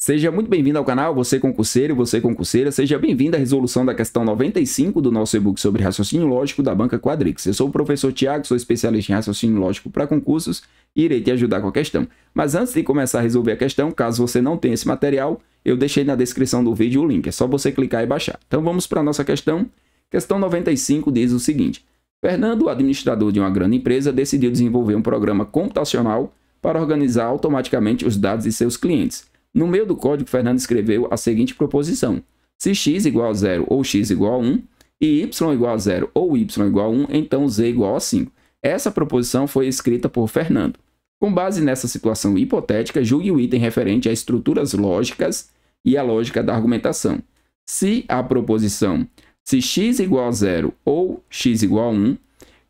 Seja muito bem-vindo ao canal, você concurseiro, você concurseira, seja bem-vindo à resolução da questão 95 do nosso e-book sobre raciocínio lógico da Banca Quadrix. Eu sou o professor Tiago, sou especialista em raciocínio lógico para concursos e irei te ajudar com a questão. Mas antes de começar a resolver a questão, caso você não tenha esse material, eu deixei na descrição do vídeo o link, é só você clicar e baixar. Então vamos para a nossa questão. Questão 95 diz o seguinte: Fernando, administrador de uma grande empresa, decidiu desenvolver um programa computacional para organizar automaticamente os dados de seus clientes. No meio do código, Fernando escreveu a seguinte proposição: se x igual a 0 ou x igual a 1, e y igual a 0 ou y igual a 1, então z igual a 5. Essa proposição foi escrita por Fernando. Com base nessa situação hipotética, julgue o item referente a estruturas lógicas e a lógica da argumentação. Se a proposição se x igual a 0 ou x igual a 1,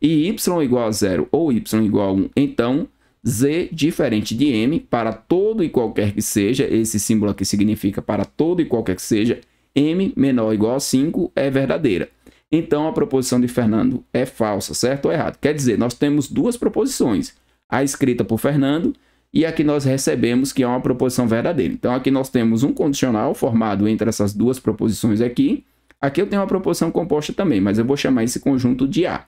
e y igual a 0 ou y igual a 1, então z diferente de m para todo e qualquer que seja, esse símbolo aqui significa para todo e qualquer que seja, m menor ou igual a 5 é verdadeira. Então a proposição de Fernando é falsa, certo ou errado? Quer dizer, nós temos duas proposições, a escrita por Fernando e a que nós recebemos, que é uma proposição verdadeira. Então aqui nós temos um condicional formado entre essas duas proposições aqui. Aqui eu tenho uma proposição composta também, mas eu vou chamar esse conjunto de A.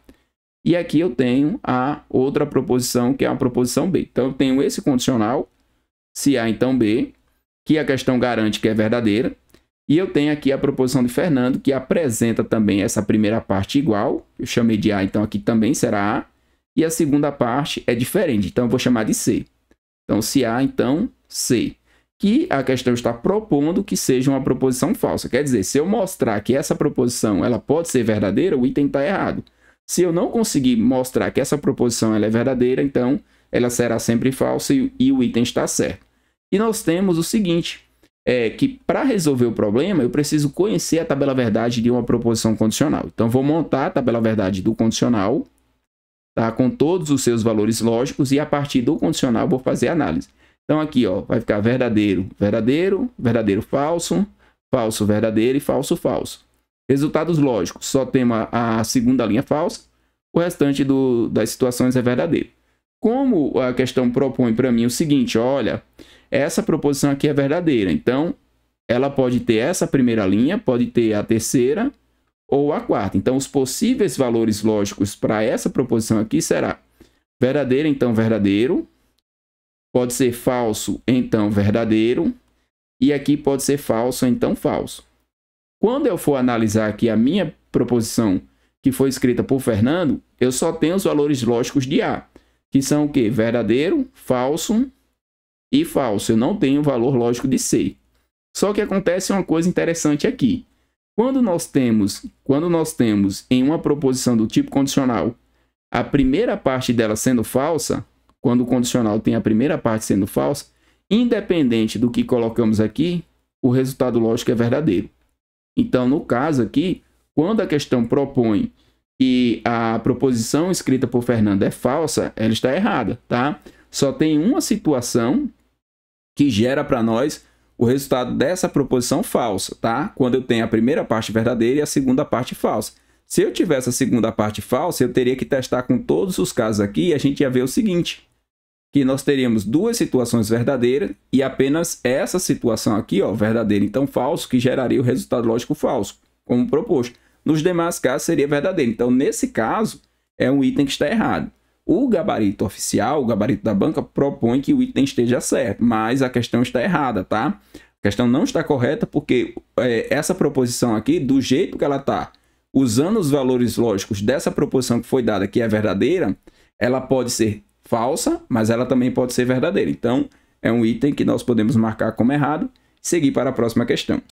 E aqui eu tenho a outra proposição, que é a proposição B. Então, eu tenho esse condicional, se A, então B, que a questão garante que é verdadeira. E eu tenho aqui a proposição de Fernando, que apresenta também essa primeira parte igual. Eu chamei de A, então aqui também será A. E a segunda parte é diferente, então eu vou chamar de C. Então, se A, então C. Que a questão está propondo que seja uma proposição falsa. Quer dizer, se eu mostrar que essa proposição ela pode ser verdadeira, o item está errado. Se eu não conseguir mostrar que essa proposição ela é verdadeira, então ela será sempre falsa e o item está certo. E nós temos o seguinte, que para resolver o problema, eu preciso conhecer a tabela verdade de uma proposição condicional. Então, vou montar a tabela verdade do condicional, tá, com todos os seus valores lógicos, e a partir do condicional vou fazer a análise. Então, aqui ó, vai ficar verdadeiro, verdadeiro, verdadeiro, falso, falso, verdadeiro e falso, falso. Resultados lógicos, só temos a segunda linha falsa, o restante das situações é verdadeiro. Como a questão propõe para mim o seguinte, olha, essa proposição aqui é verdadeira, então ela pode ter essa primeira linha, pode ter a terceira ou a quarta. Então os possíveis valores lógicos para essa proposição aqui será verdadeiro, então verdadeiro, pode ser falso, então verdadeiro, e aqui pode ser falso, então falso. Quando eu for analisar aqui a minha proposição que foi escrita por Fernando, eu só tenho os valores lógicos de A, que são o quê? Verdadeiro, falso e falso. Eu não tenho o valor lógico de C. Só que acontece uma coisa interessante aqui. Quando nós temos em uma proposição do tipo condicional, a primeira parte dela sendo falsa, quando o condicional tem a primeira parte sendo falsa, independente do que colocamos aqui, o resultado lógico é verdadeiro. Então, no caso aqui, quando a questão propõe que a proposição escrita por Fernando é falsa, ela está errada, tá? Só tem uma situação que gera para nós o resultado dessa proposição falsa, tá? Quando eu tenho a primeira parte verdadeira e a segunda parte falsa. Se eu tivesse a segunda parte falsa, eu teria que testar com todos os casos aqui e a gente ia ver o seguinte, que nós teríamos duas situações verdadeiras e apenas essa situação aqui, ó, verdadeira, então falso, que geraria o resultado lógico falso, como proposto. Nos demais casos seria verdadeiro. Então, nesse caso, é um item que está errado. O gabarito oficial, o gabarito da banca, propõe que o item esteja certo, mas a questão está errada, tá? A questão não está correta porque essa proposição aqui, do jeito que ela está, usando os valores lógicos dessa proposição que foi dada, que é verdadeira, ela pode ser falsa, mas ela também pode ser verdadeira. Então, é um item que nós podemos marcar como errado e seguir para a próxima questão.